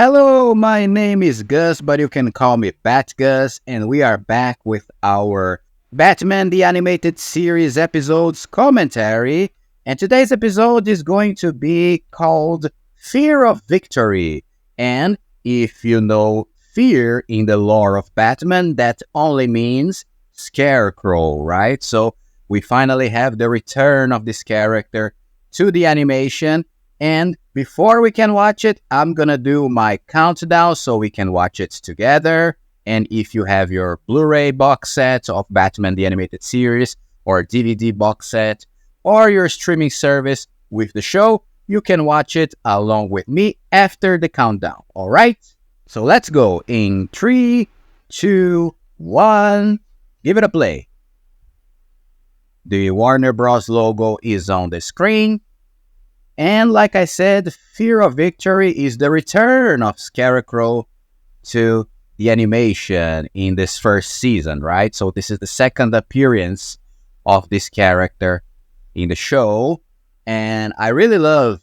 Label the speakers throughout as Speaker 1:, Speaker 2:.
Speaker 1: Hello, my name is Gus, but you can call me BATGUS, and we are back with our Batman the Animated Series episodes commentary. And today's episode is going to be called Fear of Victory. And if you know fear in the lore of Batman, that only means Scarecrow, right? So we finally have the return of this character to the animation. And before we can watch it, I'm gonna do my countdown so we can watch it together. And if you have your Blu-ray box set of Batman the Animated Series or DVD box set or your streaming service with the show, you can watch it along with me after the countdown. All right? So let's go in 3, 2, 1. Give it a play. The Warner Bros. Logo is on the screen. And like I said, Fear of Victory is the return of Scarecrow to the animation in this first season, right? So this is the second appearance of this character in the show. And I really love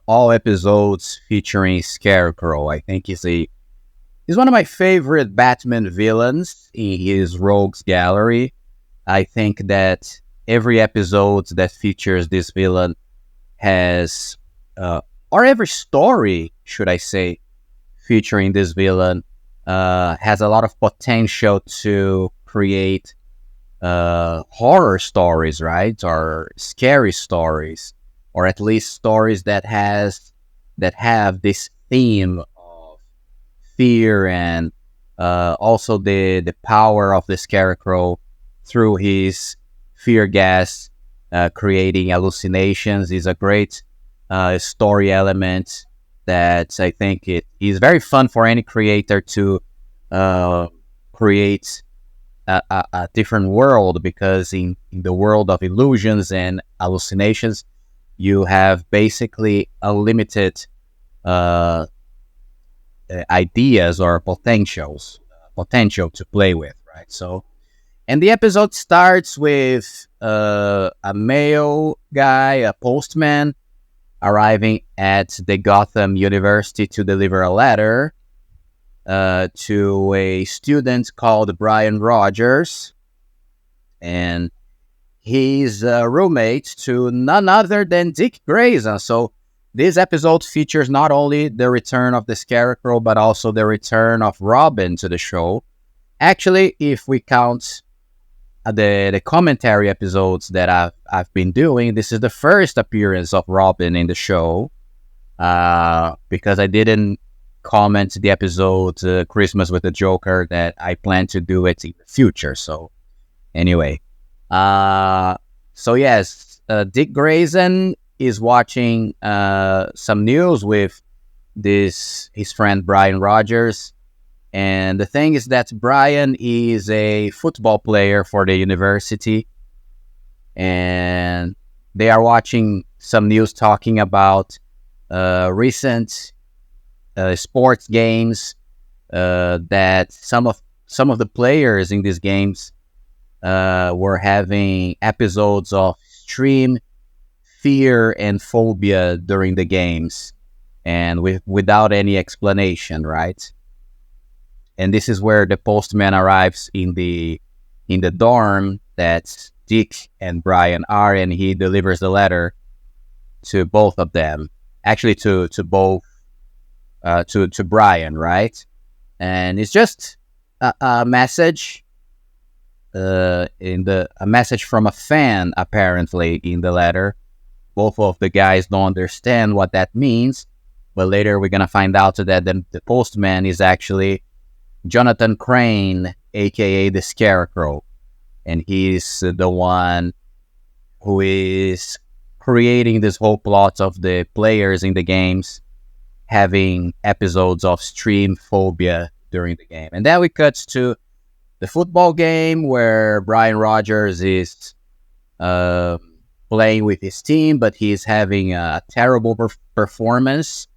Speaker 1: all episodes featuring Scarecrow. I think he's one of my favorite Batman villains in his Rogues Gallery. I think that every episode that features this villain has, or every story, should I say, featuring this villain has a lot of potential to create horror stories, right? Or scary stories, or at least stories that have this theme of fear and also the power of the Scarecrow through his fear gas. Creating hallucinations is a great story element that I think it is very fun for any creator to create a different world, because in the world of illusions and hallucinations, you have basically unlimited ideas or potential to play with, right? So. And the episode starts with a male guy, a postman, arriving at the Gotham University to deliver a letter to a student called Brian Rogers. And he's a roommate to none other than Dick Grayson. So this episode features not only the return of the Scarecrow, but also the return of Robin to the show. Actually, if we count the commentary episodes that I've been doing, this is the first appearance of Robin in the show, because I didn't comment the episode Christmas with the Joker that I plan to do it in the future. So anyway, so yes, Dick Grayson is watching some news with his friend Brian Rogers. And the thing is that Brian is a football player for the university, and they are watching some news talking about recent sports games that some of the players in these games were having episodes of extreme fear and phobia during the games, and without any explanation, right? And this is where the postman arrives in the dorm that Dick and Brian are, and he delivers the letter to both of them. Actually, to Brian, right? And it's just a message, a message from a fan, apparently, in the letter. Both of the guys don't understand what that means, but later we're gonna find out that the postman is actually Jonathan Crane, aka the Scarecrow, and he's the one who is creating this whole plot of the players in the games having episodes of extreme phobia during the game. And then we cut to the football game where Brian Rogers is playing with his team, but he's having a terrible performance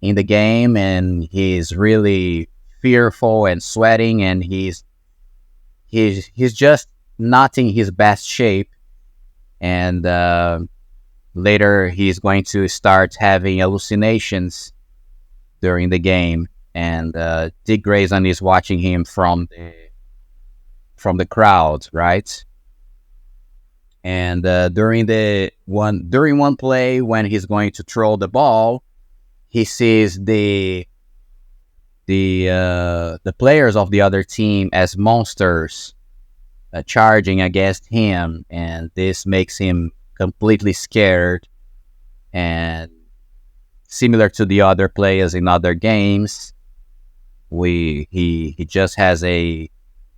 Speaker 1: in the game, and he's really fearful and sweating, and he's just not in his best shape. And later he's going to start having hallucinations during the game, and Dick Grayson is watching him from the crowd, right? And during one play when he's going to throw the ball, he sees the players of the other team as monsters charging against him, and this makes him completely scared. And similar to the other players in other games, he just has a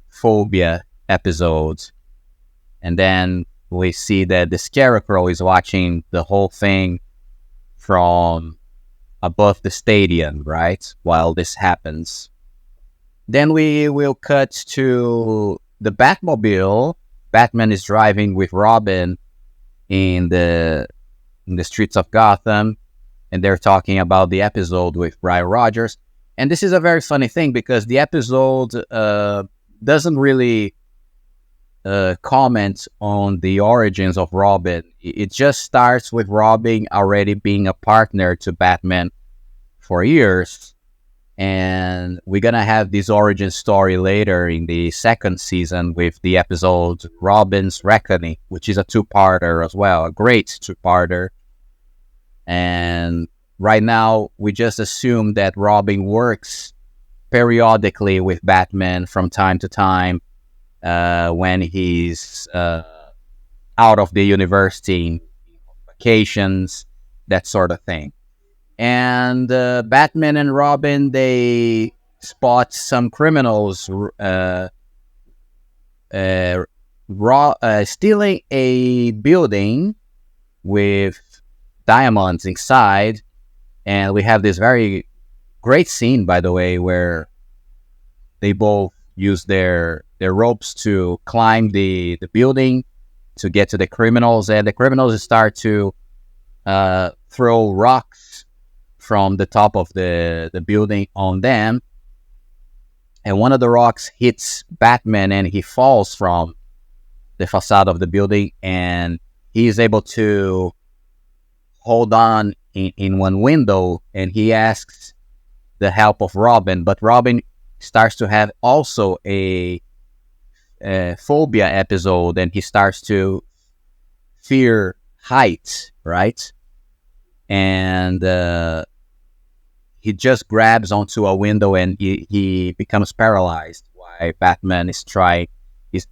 Speaker 1: phobia episode. And then we see that the Scarecrow is watching the whole thing from above the stadium, right? While this happens. Then we will cut to the Batmobile. Batman is driving with Robin in the streets of Gotham, and they're talking about the episode with Brian Rogers. And this is a very funny thing because the episode doesn't really comment on the origins of Robin. It just starts with Robin already being a partner to Batman for years, and we're gonna have this origin story later in the second season with the episode Robin's Reckoning, which is a two-parter as well, a great two-parter. And right now we just assume that Robin works periodically with Batman from time to time when he's out of the university, vacations, that sort of thing. And Batman and Robin, they spot some criminals stealing a building with diamonds inside. And we have this very great scene, by the way, where they both use their ropes to climb the building to get to the criminals, and the criminals start to throw rocks from the top of the building on them, and one of the rocks hits Batman and he falls from the facade of the building, and he is able to hold on in one window, and he asks the help of Robin, but Robin starts to have also a phobia episode, and he starts to fear heights, right? And he just grabs onto a window and he becomes paralyzed while Batman is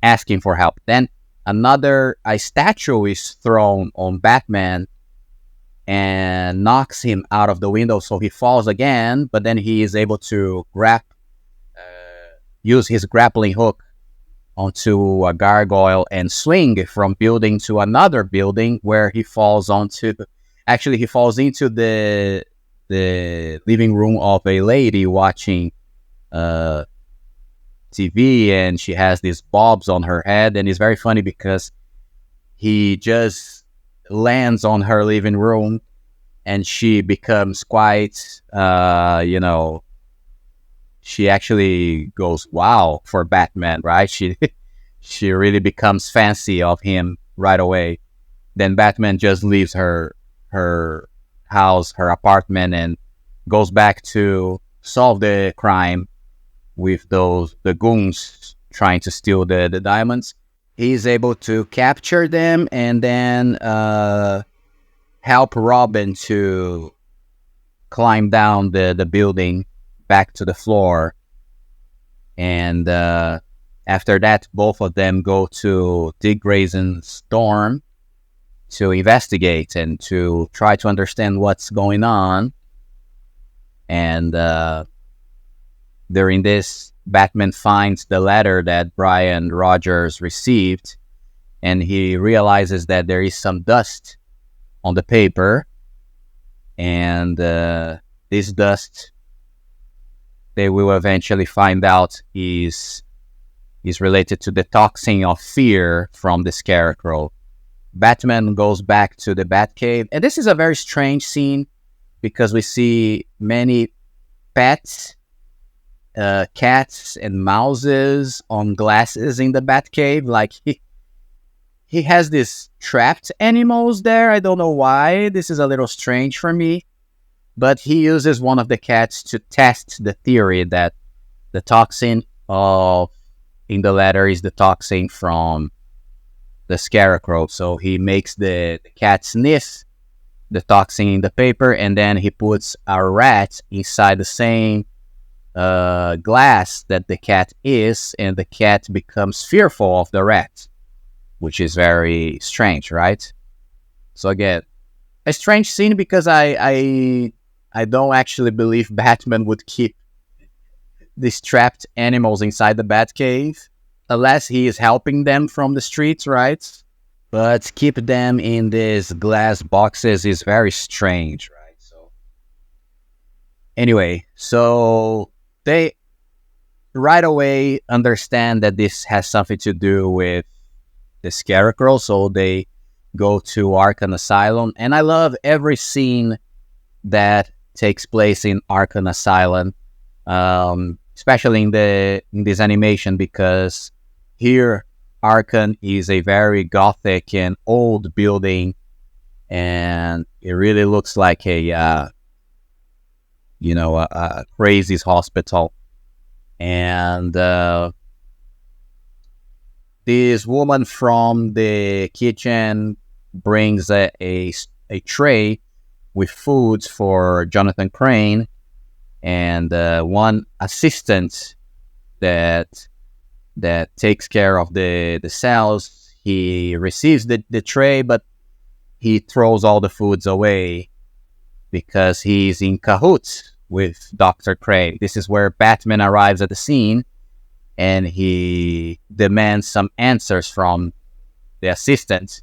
Speaker 1: asking for help. Then a statue is thrown on Batman and knocks him out of the window, so he falls again, but then he is able to use his grappling hook onto a gargoyle and swing from building to another building, where he falls into the living room of a lady watching TV, and she has these bobs on her head, and it's very funny because he just lands on her living room and she becomes quite she actually goes wow for Batman, right? She really becomes fancy of him right away. Then Batman just leaves her house, her apartment, and goes back to solve the crime with the goons trying to steal the diamonds. He's able to capture them and then help Robin to climb down the building back to the floor. And after that, both of them go to Dick Grayson's dorm to investigate and to try to understand what's going on. And during this, Batman finds the letter that Brian Rogers received, and he realizes that there is some dust on the paper, and this dust, they will eventually find out, is related to the toxin of fear from the Scarecrow. Batman goes back to the Batcave, and this is a very strange scene because we see many pets, cats and mouses on glasses in the Batcave. Like he has these trapped animals there. I don't know why. This is a little strange for me. but he uses one of the cats to test the theory that the toxin of in the letter is the toxin from the Scarecrow. So he makes the cat sniff the toxin in the paper, and then he puts a rat inside the same glass that the cat is, and the cat becomes fearful of the rat, which is very strange, right? So again, a strange scene because I don't actually believe Batman would keep these trapped animals inside the Batcave unless he is helping them from the streets, right? But keep them in these glass boxes is very strange, right? So anyway, so they right away understand that this has something to do with the Scarecrow, so they go to Arkham Asylum, and I love every scene that takes place in Arkham Asylum, especially in this animation, because here Arkham is a very gothic and old building, and it really looks like a crazy hospital. And this woman from the kitchen brings a tray with foods for Jonathan Crane, and one assistant that takes care of the cells. He receives the tray, but he throws all the foods away because he's in cahoots with Dr. Crane. This is where Batman arrives at the scene, and he demands some answers from the assistant.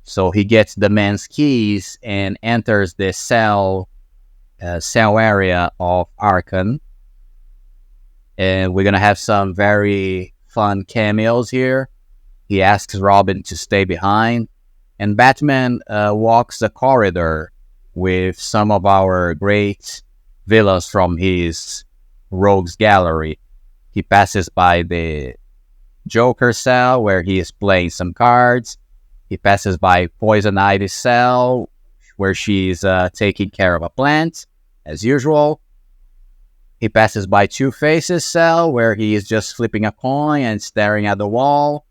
Speaker 1: So he gets the man's keys and enters the cell area of Arkham. And we're going to have some very fun cameos here. He asks Robin to stay behind. And Batman walks the corridor with some of our great villains from his rogues gallery. He passes by the Joker cell where he is playing some cards. He passes by Poison Ivy's cell where she's taking care of a plant, as usual. He passes by Two-Face's cell where he is just flipping a coin and staring at the wall.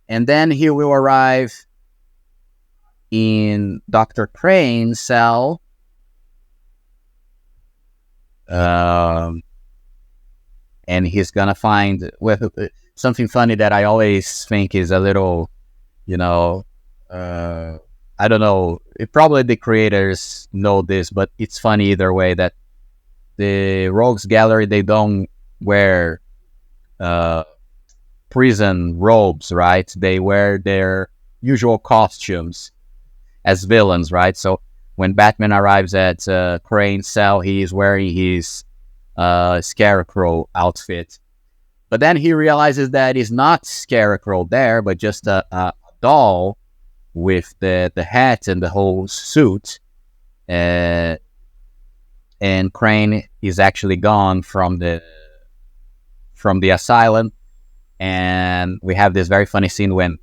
Speaker 1: And then he will arrive in Dr. Crane's cell. And he's going to find something funny that I always think is a little, I don't know. Probably the creators know this, but it's funny either way that the Rogues Gallery, they don't wear prison robes, right? They wear their usual costumes as villains, right? So when Batman arrives at Crane's cell, he is wearing his Scarecrow outfit. But then he realizes that it's not Scarecrow there, but just a doll with the hat and the whole suit. And Crane is actually gone from the asylum. And we have this very funny scene when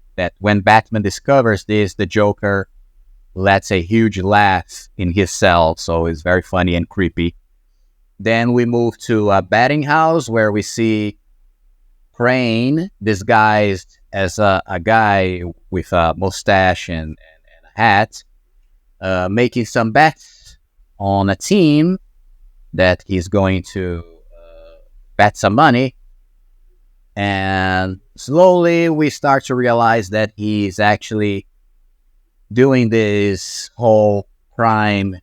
Speaker 1: Batman discovers this, the Joker lets a huge laugh in his cell. So it's very funny and creepy. Then we move to a batting house where we see Crane disguised as a guy with a mustache and a hat, making some bets on a team that he's going to bet some money. And slowly we start to realize that he's actually doing this whole crime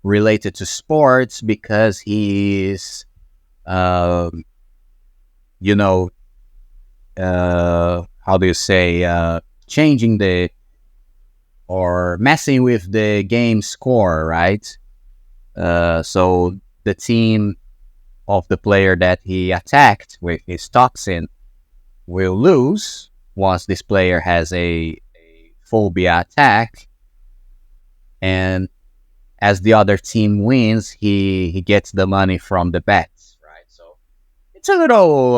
Speaker 1: related to sports because he's, how do you say, changing or messing with the game score, right? So the team of the player that he attacked with his toxin will lose once this player has a phobia attack. And as the other team wins, he gets the money from the bets, right? So it's a little,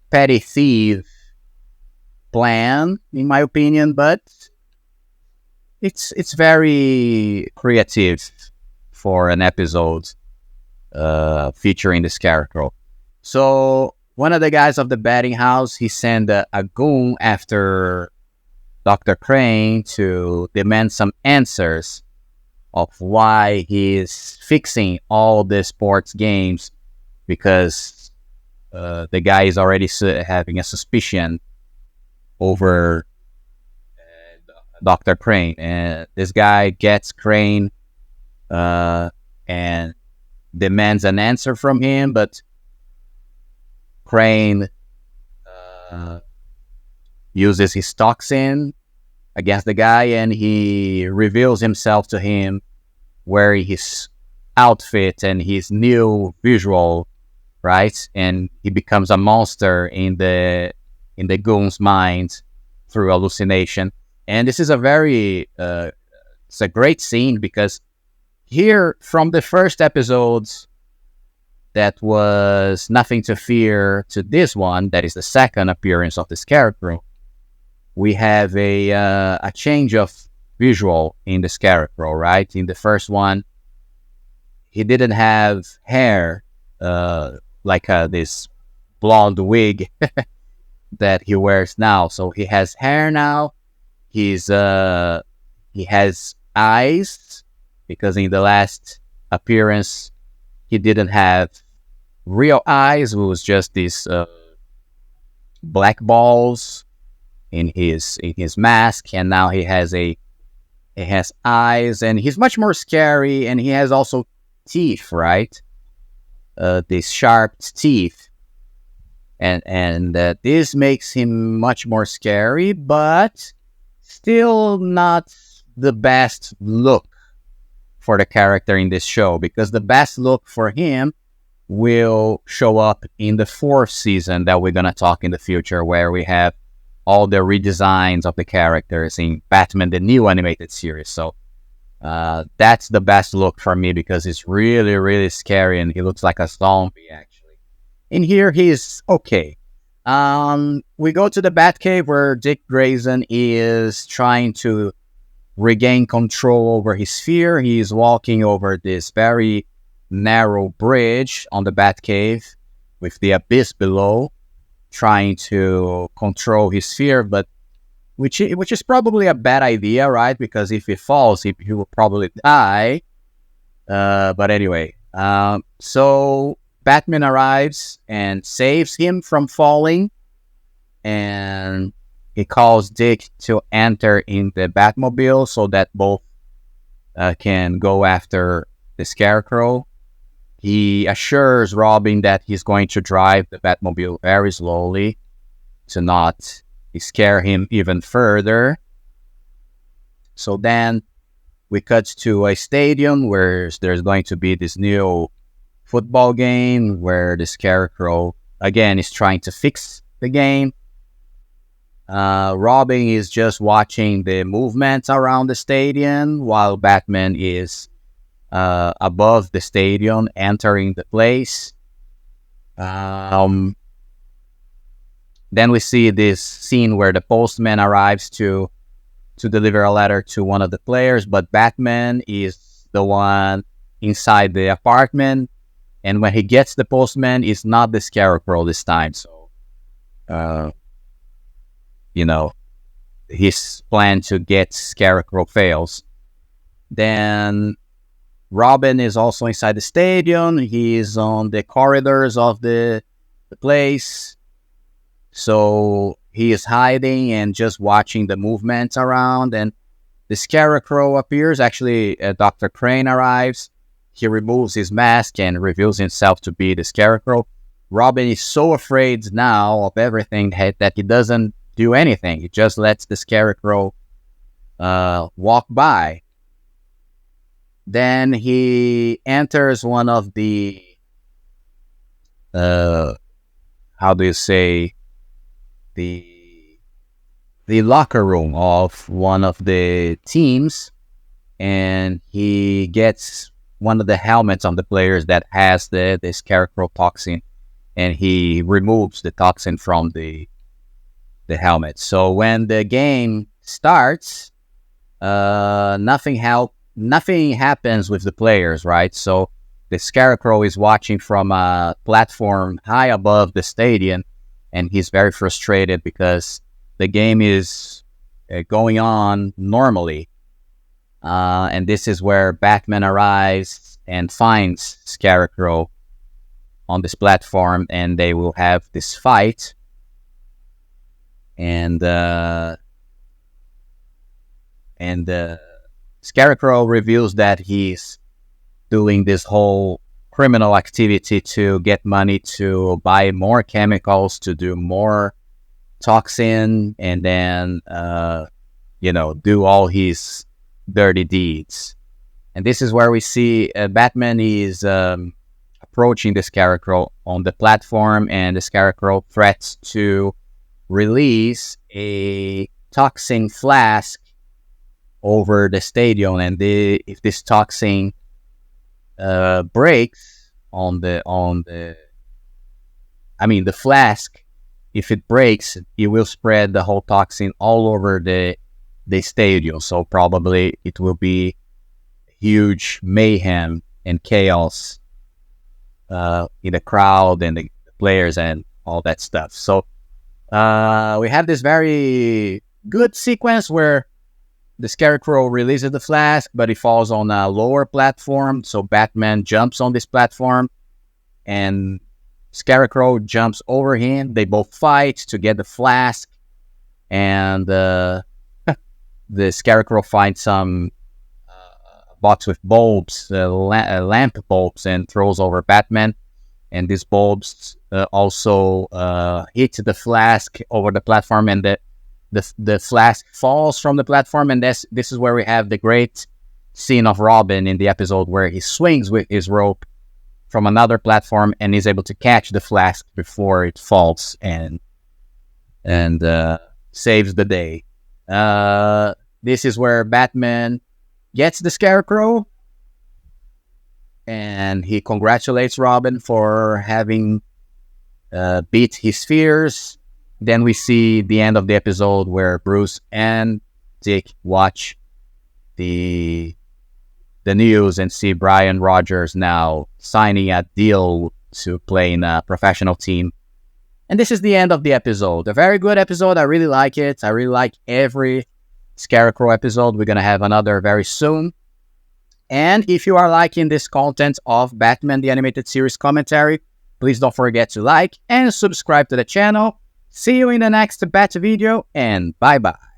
Speaker 1: petty thief plan, in my opinion, but it's very creative for an episode featuring the Scarecrow. So one of the guys of the batting house, he sent a goon after Dr. Crane to demand some answers of why he's fixing all the sports games, because the guy is already having a suspicion over Dr. Crane. And this guy gets Crane and demands an answer from him, but Crane uses his toxin against the guy, and he reveals himself to him wearing his outfit and his new visual, right? And he becomes a monster in the goon's mind through hallucination. And this is a very it's a great scene, because here, from the first episodes that was Nothing to Fear to this one, that is the second appearance of the Scarecrow, we have a change of visual in the Scarecrow, right? In the first one, he didn't have hair like this blonde wig that he wears now. So he has hair now. He has eyes, because in the last appearance he didn't have real eyes. It was just these black balls in his mask, and now he has eyes, and he's much more scary, and he has also teeth, right? These sharp teeth, and this makes him much more scary, but still not the best look for the character in this show, because the best look for him will show up in the fourth season that we're going to talk in the future, where we have all the redesigns of the characters in Batman, the new animated series. So that's the best look for me, because it's really, really scary, and he looks like a zombie, actually. In here, he's okay. We go to the Batcave, where Dick Grayson is trying to regain control over his sphere. He's walking over this very narrow bridge on the Batcave with the abyss below, trying to control his sphere, but which is probably a bad idea, right? Because if he falls, he will probably die. But anyway, so Batman arrives and saves him from falling, and he calls Dick to enter in the Batmobile so that both can go after the Scarecrow. He assures Robin that he's going to drive the Batmobile very slowly to not scare him even further. So then we cut to a stadium where there's going to be this new football game, where the Scarecrow, again, is trying to fix the game. Robin is just watching the movements around the stadium, while Batman is above the stadium, entering the place. Then we see this scene where the postman arrives to deliver a letter to one of the players, but Batman is the one inside the apartment, and when he gets the postman, it's not the Scarecrow this time. So, his plan to get Scarecrow fails. Then Robin is also inside the stadium. He is on the corridors of the place. So he is hiding and just watching the movements around. And the Scarecrow appears. Actually, Dr. Crane arrives. He removes his mask and reveals himself to be the Scarecrow. Robin is so afraid now of everything that he doesn't do anything. He just lets the Scarecrow walk by. Then he enters one of the, the locker room of one of the teams, and he gets one of the helmets on the players that has the Scarecrow toxin, and he removes the toxin from the helmet. So when the game starts, nothing happens with the players, right? So the Scarecrow is watching from a platform high above the stadium, and he's very frustrated because the game is going on normally. And this is where Batman arrives and finds Scarecrow on this platform, and they will have this fight. And Scarecrow reveals that he's doing this whole criminal activity to get money to buy more chemicals, to do more toxin, and then do all his dirty deeds. And this is where we see Batman is approaching the Scarecrow on the platform, and the Scarecrow threats to release a toxin flask over the stadium, and if this toxin breaks the flask, if it breaks, it will spread the whole toxin all over the stadium. So probably it will be huge mayhem and chaos in the crowd and the players and all that stuff. So we have this very good sequence where the Scarecrow releases the flask, but he falls on a lower platform. So Batman jumps on this platform, and Scarecrow jumps over him. They both fight to get the flask, and the Scarecrow finds some box with bulbs, lamp bulbs, and throws over Batman. And these bulbs also hit the flask over the platform, and the flask falls from the platform. And this is where we have the great scene of Robin in the episode where he swings with his rope from another platform and is able to catch the flask before it falls and saves the day. This is where Batman gets the Scarecrow, and he congratulates Robin for having beat his fears. Then we see the end of the episode where Bruce and Dick watch the news and see Brian Rogers now signing a deal to play in a professional team. And this is the end of the episode. A very good episode. I really like it. I really like every Scarecrow episode. We're going to have another very soon. And if you are liking this content of Batman the Animated Series commentary, please don't forget to like and subscribe to the channel. See you in the next Bat video, and bye-bye.